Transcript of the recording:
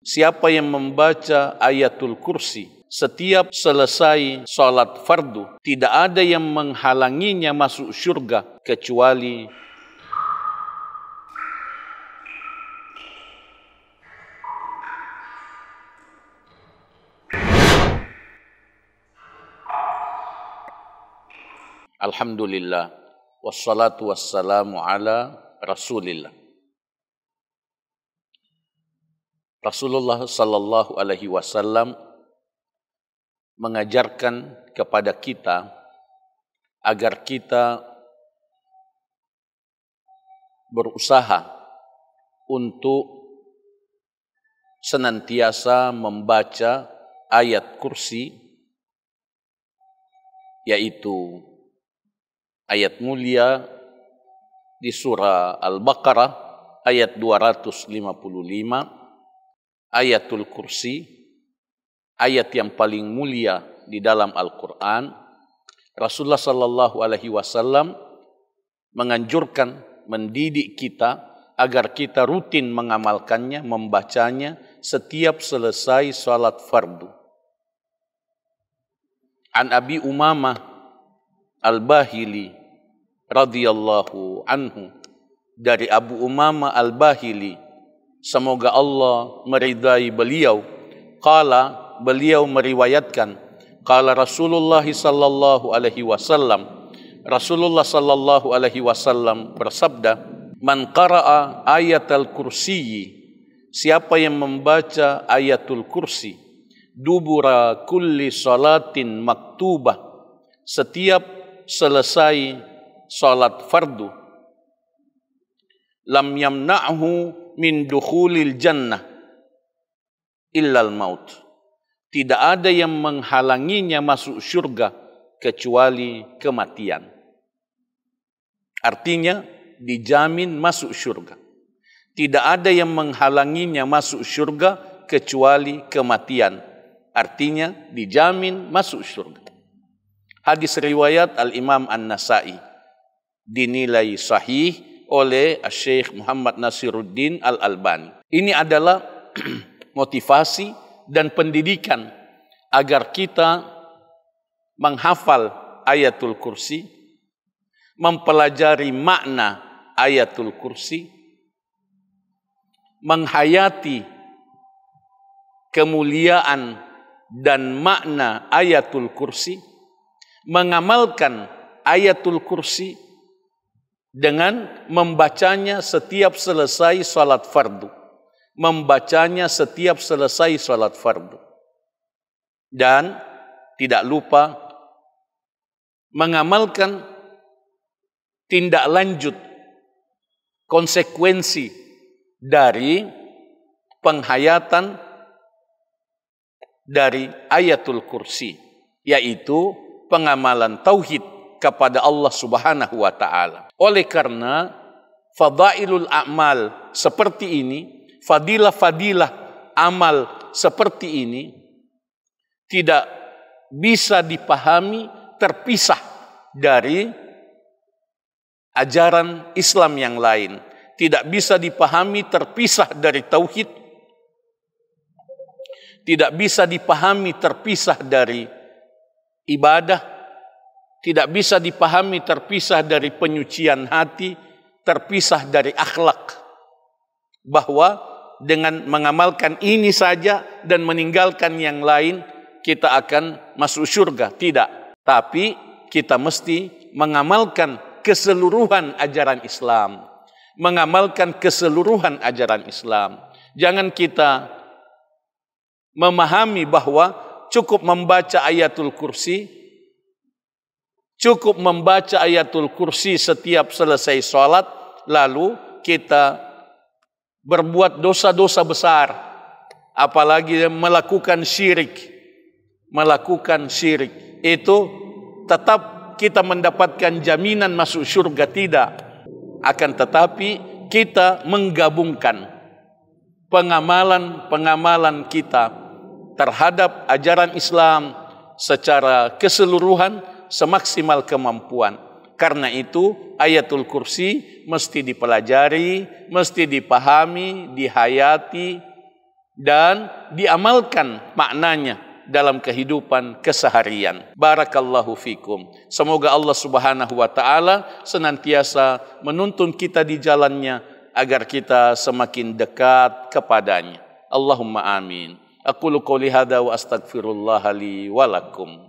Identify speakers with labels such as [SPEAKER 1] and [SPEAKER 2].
[SPEAKER 1] Siapa yang membaca ayatul kursi setiap selesai salat fardu, tidak ada yang menghalanginya masuk syurga kecuali Alhamdulillah, wassalatu wassalamu ala Rasulillah. Rasulullah sallallahu alaihi wasallam mengajarkan kepada kita agar kita berusaha untuk senantiasa membaca ayat kursi, yaitu ayat mulia di surah Al-Baqarah ayat 255, ayatul kursi, ayat yang paling mulia di dalam Al-Quran. Rasulullah sallallahu alaihi wasallam menganjurkan, mendidik kita agar kita rutin mengamalkannya, membacanya setiap selesai salat fardu. An Abi Umamah Al-Bahili radhiyallahu anhu, dari Abu Umamah Al-Bahili, semoga Allah meridai beliau, qala, beliau meriwayatkan, qala Rasulullah sallallahu alaihi wasallam, Rasulullah sallallahu alaihi wasallam bersabda, man qara'a ayatul kursi, siapa yang membaca ayatul kursi, dubura kulli salatin maktubah, setiap selesai salat fardu, lam yamna'hu min dukhulil jannah illal maut, tidak ada yang menghalanginya masuk syurga kecuali kematian. Artinya dijamin masuk syurga. Tidak ada yang menghalanginya masuk syurga kecuali kematian. Artinya dijamin masuk syurga. Hadis riwayat Al-Imam An-Nasai, dinilai sahih oleh Syekh Muhammad Nasiruddin Al-Albani. Ini adalah motivasi dan pendidikan agar kita menghafal ayatul kursi, mempelajari makna ayatul kursi, menghayati kemuliaan dan makna ayatul kursi, mengamalkan ayatul kursi dengan membacanya setiap selesai salat fardu, membacanya setiap selesai salat fardu, dan tidak lupa mengamalkan tindak lanjut konsekuensi dari penghayatan dari ayatul kursi, yaitu pengamalan tauhid kepada Allah Subhanahu wa taala. Oleh karena fadailul a'mal seperti ini, fadilah-fadilah amal seperti ini tidak bisa dipahami terpisah dari ajaran Islam yang lain, tidak bisa dipahami terpisah dari tauhid, tidak bisa dipahami terpisah dari ibadah, tidak bisa dipahami terpisah dari penyucian hati, terpisah dari akhlak. Bahwa dengan mengamalkan ini saja dan meninggalkan yang lain, kita akan masuk surga. Tidak. Tapi kita mesti mengamalkan keseluruhan ajaran Islam. Mengamalkan keseluruhan ajaran Islam. Jangan kita memahami bahwa cukup membaca ayatul kursi, cukup membaca ayatul kursi setiap selesai sholat, lalu kita berbuat dosa-dosa besar, apalagi melakukan syirik. Melakukan syirik itu tetap kita mendapatkan jaminan masuk surga, tidak. Akan tetapi kita menggabungkan pengamalan kita terhadap ajaran Islam secara keseluruhan semaksimal kemampuan. Karena itu ayatul kursi mesti dipelajari, mesti dipahami, dihayati, dan diamalkan maknanya dalam kehidupan keseharian. Barakallahu fikum. Semoga Allah Subhanahu wa taala senantiasa menuntun kita di jalannya agar kita semakin dekat kepadanya. Allahumma amin. Aqulu qouli hadza wa astaghfirullah li wa lakum.